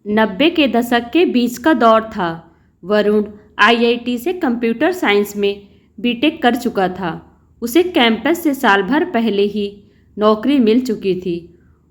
90 के दशक के बीच का दौर था। वरुण आईआईटी से कंप्यूटर साइंस में बीटेक कर चुका था। उसे कैंपस से साल भर पहले ही नौकरी मिल चुकी थी।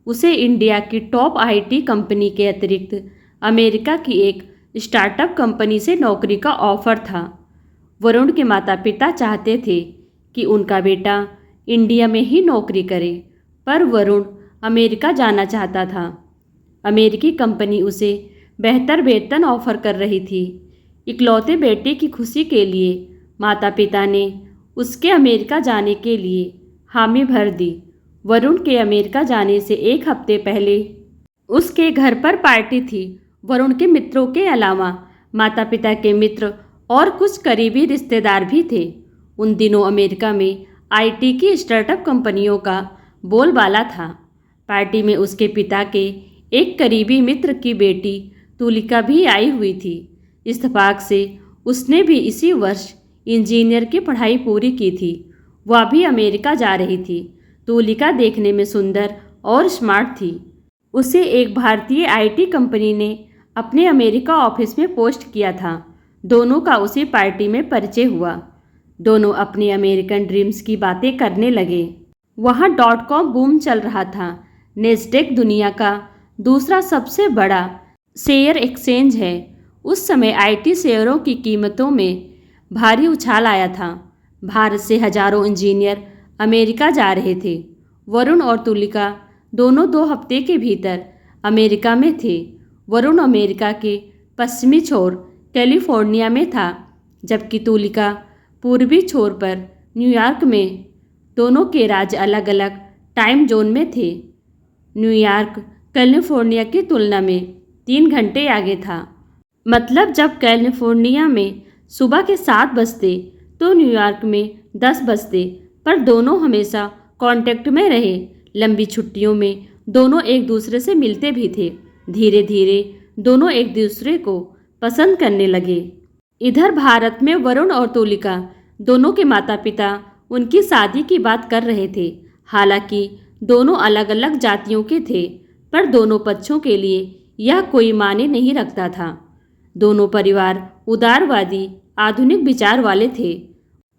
उसे इंडिया की टॉप आईटी कंपनी के अतिरिक्त अमेरिका की एक स्टार्टअप कंपनी से नौकरी का ऑफर था। वरुण के माता पिता चाहते थे कि उनका बेटा इंडिया में ही नौकरी करे, पर वरुण अमेरिका जाना चाहता था। अमेरिकी कंपनी उसे बेहतर वेतन ऑफर कर रही थी। इकलौते बेटे की खुशी के लिए माता पिता ने उसके अमेरिका जाने के लिए हामी भर दी। वरुण के अमेरिका जाने से एक हफ्ते पहले उसके घर पर पार्टी थी। वरुण के मित्रों के अलावा माता पिता के मित्र और कुछ करीबी रिश्तेदार भी थे। उन दिनों अमेरिका में आईटी की स्टार्टअप कंपनियों का बोलबाला था। पार्टी में उसके पिता के एक करीबी मित्र की बेटी तुलिका भी आई हुई थी। इत्तेफाक से उसने भी इसी वर्ष इंजीनियर की पढ़ाई पूरी की थी। वह भी अमेरिका जा रही थी। तुलिका देखने में सुंदर और स्मार्ट थी। उसे एक भारतीय आईटी कंपनी ने अपने अमेरिका ऑफिस में पोस्ट किया था। दोनों का उसी पार्टी में परिचय हुआ। दोनों अपने अमेरिकन ड्रीम्स की बातें करने लगे। वहाँ .com बूम चल रहा था। नेस्डेक दुनिया का दूसरा सबसे बड़ा शेयर एक्सचेंज है। उस समय आईटी शेयरों की कीमतों में भारी उछाल आया था। भारत से हजारों इंजीनियर अमेरिका जा रहे थे। वरुण और तुलिका दोनों 2 हफ्ते के भीतर अमेरिका में थे। वरुण अमेरिका के पश्चिमी छोर कैलिफोर्निया में था, जबकि तुलिका पूर्वी छोर पर न्यूयॉर्क में। दोनों के राज्य अलग अलग टाइम जोन में थे। न्यूयॉर्क कैलिफोर्निया की तुलना में 3 घंटे आगे था। मतलब जब कैलिफोर्निया में सुबह के 7 बजते तो न्यूयॉर्क में 10 बजते, पर दोनों हमेशा कांटेक्ट में रहे। लंबी छुट्टियों में दोनों एक दूसरे से मिलते भी थे। धीरे धीरे दोनों एक दूसरे को पसंद करने लगे। इधर भारत में वरुण और तुलिका दोनों के माता पिता उनकी शादी की बात कर रहे थे। हालांकि दोनों अलग अलग जातियों के थे, पर दोनों पक्षों के लिए यह कोई मायने नहीं रखता था। दोनों परिवार उदारवादी आधुनिक विचार वाले थे।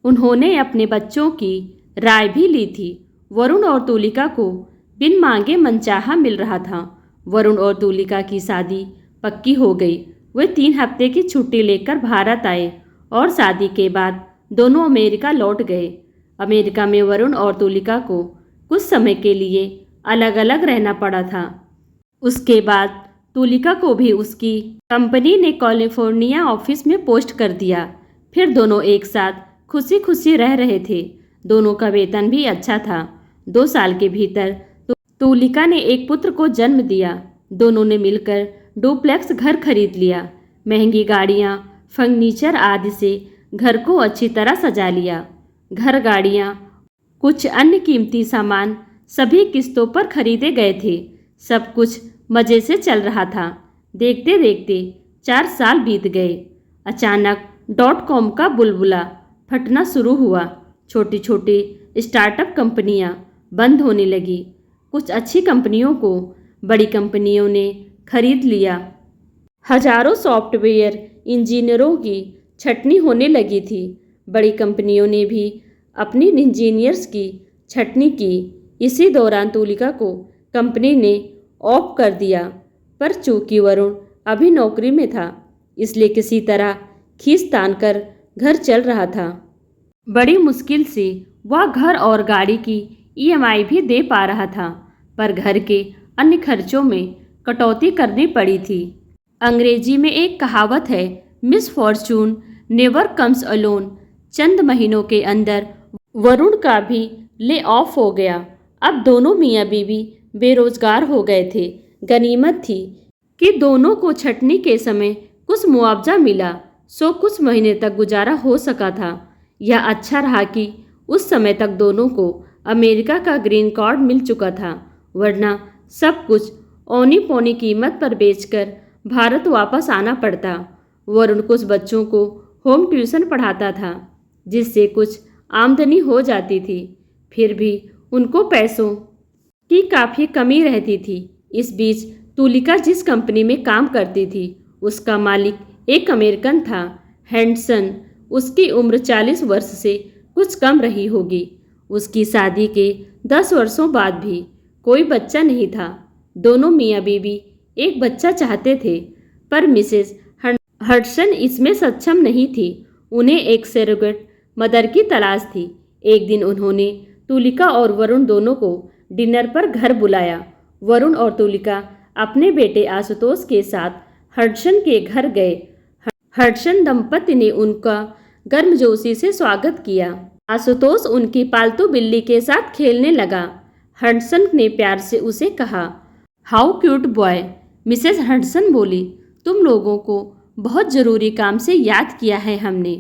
उन्होंने अपने बच्चों की राय भी ली थी। वरुण और तुलिका को बिन मांगे मनचाहा मिल रहा था। वरुण और तुलिका की शादी पक्की हो गई। वे 3 हफ्ते की छुट्टी लेकर भारत आए और शादी के बाद दोनों अमेरिका लौट गए। अमेरिका में वरुण और तुलिका को कुछ समय के लिए अलग अलग रहना पड़ा था। उसके बाद तुलिका को भी उसकी कंपनी ने कैलिफोर्निया ऑफिस में पोस्ट कर दिया। फिर दोनों एक साथ खुशी खुशी रह रहे थे। दोनों का वेतन भी अच्छा था। 2 साल के भीतर तुलिका ने एक पुत्र को जन्म दिया। दोनों ने मिलकर डुप्लेक्स घर खरीद लिया। महंगी गाड़ियाँ, फर्नीचर आदि से घर को अच्छी तरह सजा लिया। घर, गाड़ियाँ, कुछ अन्य कीमती सामान सभी किस्तों पर खरीदे गए थे। सब कुछ मज़े से चल रहा था। देखते देखते 4 साल बीत गए। अचानक .com का बुलबुला फटना शुरू हुआ। छोटी छोटी स्टार्टअप कंपनियां बंद होने लगी। कुछ अच्छी कंपनियों को बड़ी कंपनियों ने खरीद लिया। हजारों सॉफ्टवेयर इंजीनियरों की छटनी होने लगी थी। बड़ी कंपनियों ने भी अपनी इंजीनियर्स की छटनी की। इसी दौरान तुलिका को कंपनी ने ऑफ कर दिया, पर चूंकि वरुण अभी नौकरी में था, इसलिए किसी तरह खींच तान कर घर चल रहा था। बड़ी मुश्किल से वह घर और गाड़ी की ईएमआई भी दे पा रहा था, पर घर के अन्य खर्चों में कटौती करनी पड़ी थी। अंग्रेजी में एक कहावत है, misfortune never comes alone. चंद महीनों के अंदर वरुण का भी ले ऑफ हो गया। अब दोनों मियाँ बीवी बेरोजगार हो गए थे। गनीमत थी कि दोनों को छटनी के समय कुछ मुआवजा मिला, सो कुछ महीने तक गुजारा हो सका था। यह अच्छा रहा कि उस समय तक दोनों को अमेरिका का ग्रीन कार्ड मिल चुका था, वरना सब कुछ औनी पौनी कीमत पर बेचकर भारत वापस आना पड़ता। वरुण कुछ बच्चों को होम ट्यूशन पढ़ाता था, जिससे कुछ आमदनी हो जाती थी। फिर भी उनको पैसों की काफ़ी कमी रहती थी। इस बीच तुलिका जिस कंपनी में काम करती थी उसका मालिक एक अमेरिकन था, हैंडसन। उसकी उम्र 40 वर्ष से कुछ कम रही होगी। उसकी शादी के 10 वर्षों बाद भी कोई बच्चा नहीं था। दोनों मियाँ बीवी एक बच्चा चाहते थे, पर मिसेस हडसन इसमें सक्षम नहीं थी। उन्हें एक सरोगेट मदर की तलाश थी। एक दिन उन्होंने तुलिका और वरुण दोनों को डिनर पर घर बुलाया। वरुण और तुलिका अपने बेटे आशुतोष के साथ हडसन के घर गए। हडसन दंपति ने उनका गर्मजोशी से स्वागत किया। आशुतोष उनकी पालतू बिल्ली के साथ खेलने लगा। हडसन ने प्यार से उसे कहा, how cute boy. Mrs Hudson बोली, तुम लोगों को बहुत ज़रूरी काम से याद किया है हमने।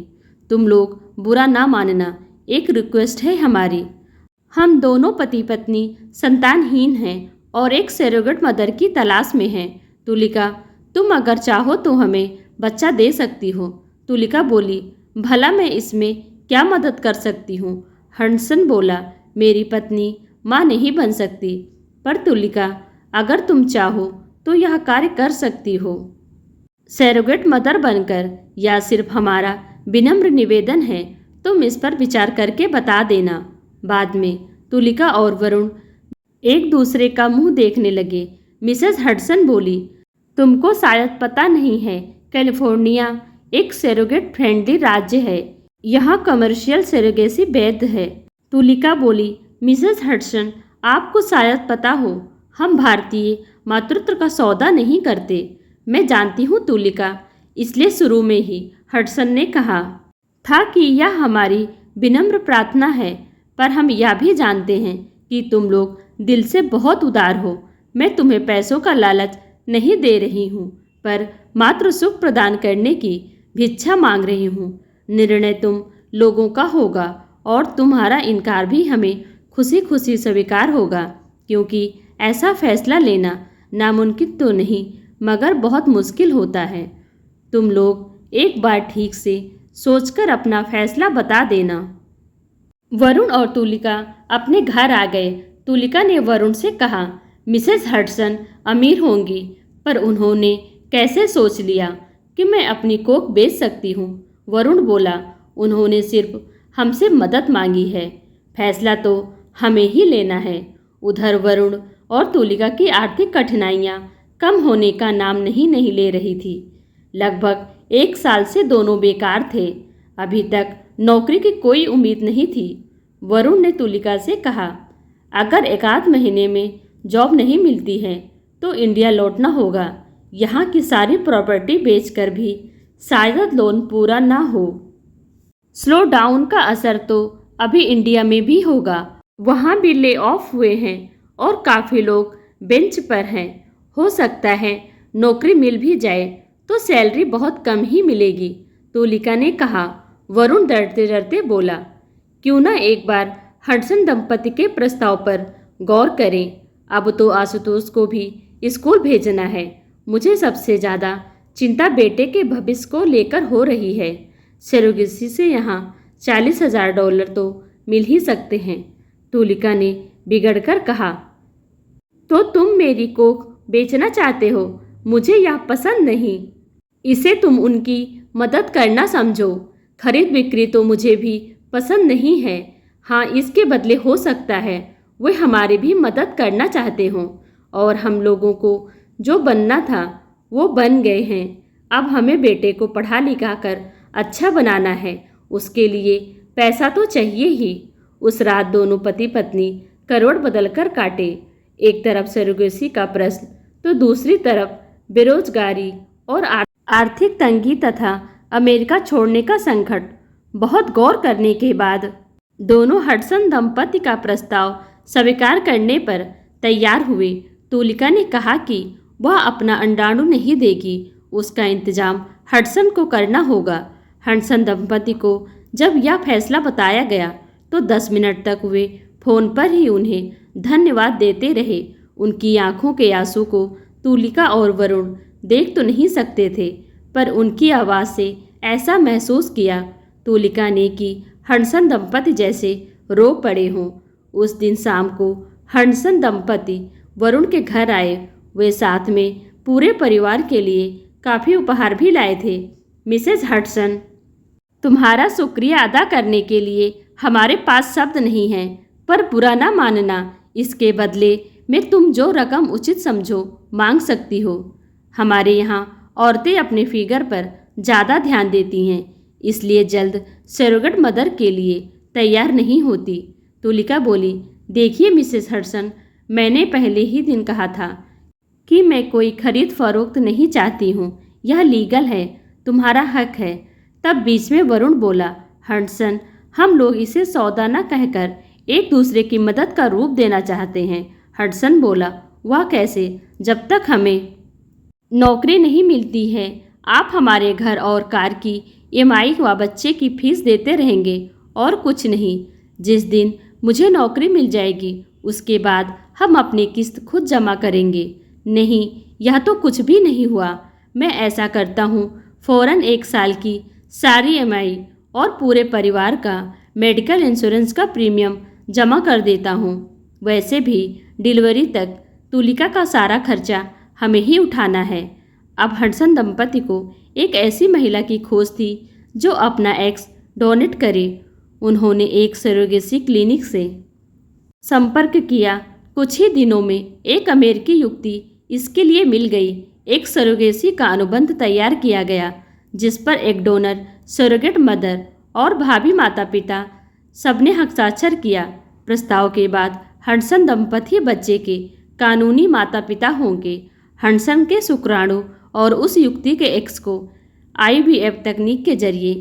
तुम लोग बुरा ना मानना, एक रिक्वेस्ट है हमारी। हम दोनों पति पत्नी संतानहीन हैं और एक सरोगेट मदर की तलाश में हैं। तुलिका, तुम अगर चाहो तो हमें बच्चा दे सकती हो। तुलिका बोली, भला मैं इसमें क्या मदद कर सकती हूँ। हडसन बोला, मेरी पत्नी माँ नहीं बन सकती, पर तुलिका अगर तुम चाहो तो यह कार्य कर सकती हो। सरोगेट मदर बनकर, या सिर्फ हमारा विनम्र निवेदन है, तुम इस पर विचार करके बता देना। बाद में तुलिका और वरुण एक दूसरे का मुंह देखने लगे। मिसेस हडसन बोली, तुमको शायद पता नहीं है, कैलिफोर्निया एक सरोगेट फ्रेंडली राज्य है। यहाँ कमर्शियल सरोगेसी वैध है। तुलिका बोली, मिसेस हडसन, आपको शायद पता हो, हम भारतीय मातृत्व का सौदा नहीं करते। मैं जानती हूँ तुलिका, इसलिए शुरू में ही हडसन ने कहा था कि यह हमारी विनम्र प्रार्थना है, पर हम यह भी जानते हैं कि तुम लोग दिल से बहुत उदार हो। मैं तुम्हें पैसों का लालच नहीं दे रही हूँ, पर मात्र सुख प्रदान करने की भिक्षा मांग रही हूँ। निर्णय तुम लोगों का होगा और तुम्हारा इनकार भी हमें खुशी खुशी स्वीकार होगा, क्योंकि ऐसा फैसला लेना नामुमकिन तो नहीं मगर बहुत मुश्किल होता है। तुम लोग एक बार ठीक से सोचकर अपना फैसला बता देना। वरुण और तुलिका अपने घर आ गए। तुलिका ने वरुण से कहा, मिसेस हडसन अमीर होंगी, पर उन्होंने कैसे सोच लिया कि मैं अपनी कोख बेच सकती हूँ। वरुण बोला, उन्होंने सिर्फ हमसे मदद मांगी है, फैसला तो हमें ही लेना है। उधर वरुण और तुलिका की आर्थिक कठिनाइयाँ कम होने का नाम नहीं ले रही थी। लगभग 1 साल से दोनों बेकार थे। अभी तक नौकरी की कोई उम्मीद नहीं थी। वरुण ने तुलिका से कहा, अगर 1 महीने में जॉब नहीं मिलती है तो इंडिया लौटना होगा। यहाँ की सारी प्रॉपर्टी बेचकर भी शायद लोन पूरा ना हो। स्लो डाउन का असर तो अभी इंडिया में भी होगा। वहाँ भी ले ऑफ हुए हैं और काफ़ी लोग बेंच पर हैं। हो सकता है नौकरी मिल भी जाए तो सैलरी बहुत कम ही मिलेगी। तुलिका ने कहा। वरुण डरते डरते बोला, क्यों ना एक बार हडसन दंपति के प्रस्ताव पर गौर करें। अब तो आशुतोष को भी स्कूल भेजना है। मुझे सबसे ज़्यादा चिंता बेटे के भविष्य को लेकर हो रही है। सरोगेसी से यहाँ $40,000 तो मिल ही सकते हैं। तुलिका ने बिगड़कर कहा, तो तुम मेरी कोख बेचना चाहते हो? मुझे यह पसंद नहीं। इसे तुम उनकी मदद करना समझो। खरीद बिक्री तो मुझे भी पसंद नहीं है। हाँ, इसके बदले हो सकता है वे हमारी भी मदद करना चाहते हों, और हम लोगों को जो बनना था वो बन गए हैं। अब हमें बेटे को पढ़ा लिखा कर अच्छा बनाना है। उसके लिए पैसा तो चाहिए ही। उस रात दोनों पति पत्नी करवट बदल कर काटे। एक तरफ सरोगेसी का प्रश्न तो दूसरी तरफ बेरोजगारी और आर्थिक तंगी तथा अमेरिका छोड़ने का संकट। बहुत गौर करने के बाद दोनों हडसन दंपति का प्रस्ताव स्वीकार करने पर तैयार हुए। तुलिका ने कहा कि वह अपना अंडाणु नहीं देगी, उसका इंतजाम हडसन को करना होगा। हडसन दंपति को जब यह फैसला बताया गया तो 10 मिनट तक वे फोन पर ही उन्हें धन्यवाद देते रहे। उनकी आंखों के आंसू को तुलिका और वरुण देख तो नहीं सकते थे, पर उनकी आवाज़ से ऐसा महसूस किया तुलिका ने कि हडसन दंपति जैसे रो पड़े हों। उस दिन शाम को हडसन दंपति वरुण के घर आए। वे साथ में पूरे परिवार के लिए काफ़ी उपहार भी लाए थे। मिसेस हडसन, तुम्हारा शुक्रिया अदा करने के लिए हमारे पास शब्द नहीं हैं, पर बुरा ना मानना, इसके बदले में तुम जो रकम उचित समझो मांग सकती हो। हमारे यहाँ औरतें अपने फिगर पर ज़्यादा ध्यान देती हैं, इसलिए जल्द सरोगेट मदर के लिए तैयार नहीं होती। तुलिका बोली, देखिए मिसेस हडसन, मैंने पहले ही दिन कहा था कि मैं कोई खरीद फरोख्त नहीं चाहती हूँ। यह लीगल है, तुम्हारा हक है। तब बीच में वरुण बोला, हडसन, हम लोग इसे सौदा न कहकर एक दूसरे की मदद का रूप देना चाहते हैं। हडसन बोला, वह कैसे? जब तक हमें नौकरी नहीं मिलती है आप हमारे घर और कार की ईएमआई व बच्चे की फीस देते रहेंगे और कुछ नहीं। जिस दिन मुझे नौकरी मिल जाएगी उसके बाद हम अपनी किस्त खुद जमा करेंगे। नहीं, यह तो कुछ भी नहीं हुआ। मैं ऐसा करता हूँ, फ़ौरन 1 साल की सारी ईएमआई और पूरे परिवार का मेडिकल इंश्योरेंस का प्रीमियम जमा कर देता हूँ। वैसे भी डिलीवरी तक तुलिका का सारा खर्चा हमें ही उठाना है। अब हडसन दंपति को एक ऐसी महिला की खोज थी जो अपना एग्स डोनेट करे। उन्होंने एक सरोगेसी क्लिनिक से संपर्क किया। कुछ ही दिनों में एक अमेरिकी युवती इसके लिए मिल गई। एक सरोगेसी का अनुबंध तैयार किया गया जिस पर एक डोनर, सरोगेट मदर और भाभी माता पिता सबने हस्ताक्षर किया। प्रस्ताव के बाद हडसन दंपति बच्चे के कानूनी माता पिता होंगे। हडसन के शुक्राणु और उस युवती के एग्स को IVF तकनीक के जरिए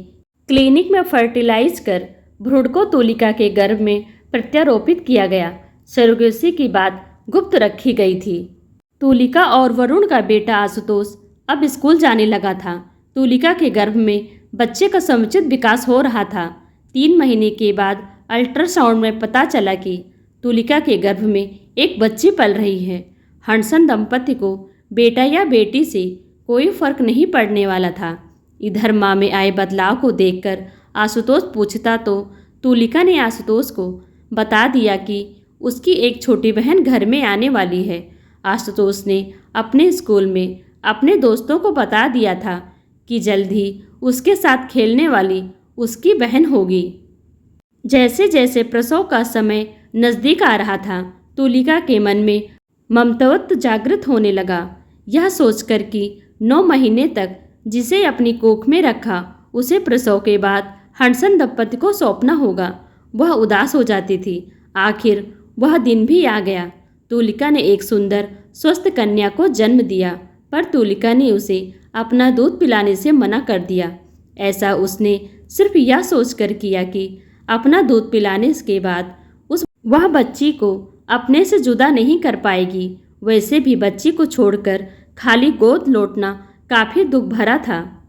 क्लिनिक में फर्टिलाइज कर भ्रूण को तुलिका के गर्भ में प्रत्यारोपित किया गया। सरोगेसी की बात गुप्त रखी गई थी। तुलिका और वरुण का बेटा आशुतोष अब स्कूल जाने लगा था। तुलिका के गर्भ में बच्चे का समुचित विकास हो रहा था। 3 महीने के बाद अल्ट्रासाउंड में पता चला कि तुलिका के गर्भ में एक बच्ची पल रही है। हडसन दंपति को बेटा या बेटी से कोई फर्क नहीं पड़ने वाला था। इधर माँ में आए बदलाव को देखकर आशुतोष पूछता तो तुलिका ने आशुतोष को बता दिया कि उसकी एक छोटी बहन घर में आने वाली है। आशुतोष ने अपने स्कूल में अपने दोस्तों को बता दिया था कि जल्द ही उसके साथ खेलने वाली उसकी बहन होगी। जैसे जैसे प्रसव का समय नज़दीक आ रहा था, तुलिका के मन में ममत्वत्व जागृत होने लगा। यह सोचकर कि 9 महीने तक जिसे अपनी कोख में रखा उसे प्रसव के बाद हडसन दंपति को सौंपना होगा, वह उदास हो जाती थी। आखिर वह दिन भी आ गया। तुलिका ने एक सुंदर स्वस्थ कन्या को जन्म दिया, पर तुलिका ने उसे अपना दूध पिलाने से मना कर दिया। ऐसा उसने सिर्फ यह सोचकर किया कि अपना दूध पिलाने के बाद वह बच्ची को अपने से जुदा नहीं कर पाएगी। वैसे भी बच्ची को छोड़कर खाली गोद लौटना काफ़ी दुख भरा था।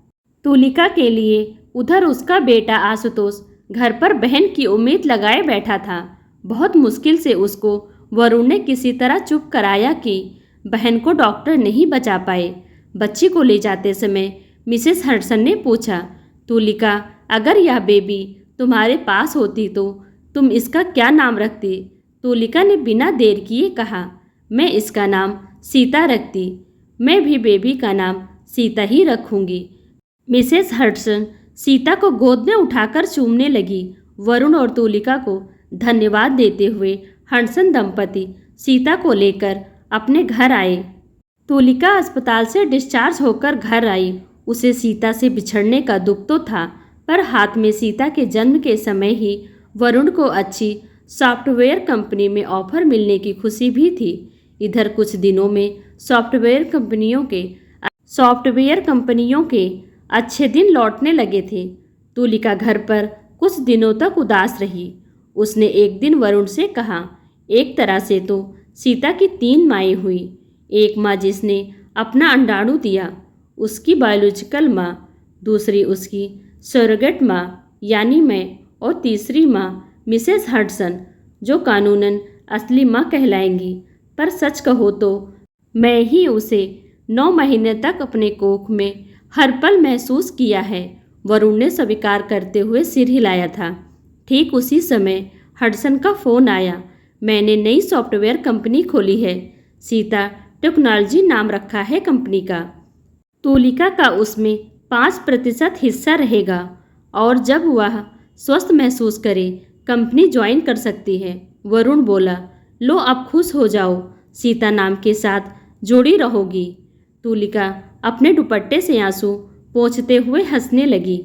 तुलिका के लिए उधर उसका बेटा आशुतोष घर पर बहन की उम्मीद लगाए बैठा था। बहुत मुश्किल से उसको वरुण ने किसी तरह चुप कराया कि बहन को डॉक्टर नहीं बचा पाए। बच्ची को ले जाते समय मिसेस हडसन ने पूछा, तुलिका, अगर यह बेबी तुम्हारे पास होती तो तुम इसका क्या नाम रखती? तुलिका ने बिना देर किए कहा, मैं इसका नाम सीता रखती। मैं भी बेबी का नाम सीता ही रखूंगी। मिसेस हडसन सीता को गोद में उठाकर चूमने लगी। वरुण और तुलिका को धन्यवाद देते हुए हडसन दंपति सीता को लेकर अपने घर आए। तुलिका अस्पताल से डिस्चार्ज होकर घर आई। उसे सीता से बिछड़ने का दुख तो था, पर हाथ में सीता के जन्म के समय ही वरुण को अच्छी सॉफ्टवेयर कंपनी में ऑफर मिलने की खुशी भी थी। इधर कुछ दिनों में सॉफ्टवेयर कंपनियों के अच्छे दिन लौटने लगे थे। तुलिका घर पर कुछ दिनों तक उदास रही। उसने एक दिन वरुण से कहा, एक तरह से तो सीता की 3 माएँ हुई। एक माँ जिसने अपना अंडाणु दिया, उसकी बायोलॉजिकल माँ, दूसरी उसकी सरोगेट माँ यानी मैं, और तीसरी माँ मिसेस हडसन जो कानूनन असली माँ कहलाएंगी। पर सच कहो तो मैं ही उसे 9 महीने तक अपने कोख में हर पल महसूस किया है। वरुण ने स्वीकार करते हुए सिर हिलाया था। ठीक उसी समय हडसन का फ़ोन आया। मैंने नई सॉफ्टवेयर कंपनी खोली है। सीता टेक्नोलॉजी नाम रखा है कंपनी का। तुलिका का उसमें 5% हिस्सा रहेगा और जब वह स्वस्थ महसूस करे कंपनी ज्वाइन कर सकती है। वरुण बोला, लो अब खुश हो जाओ, सीता नाम के साथ जुड़ी रहोगी। तुलिका अपने दुपट्टे से आंसू पोंछते हुए हंसने लगी।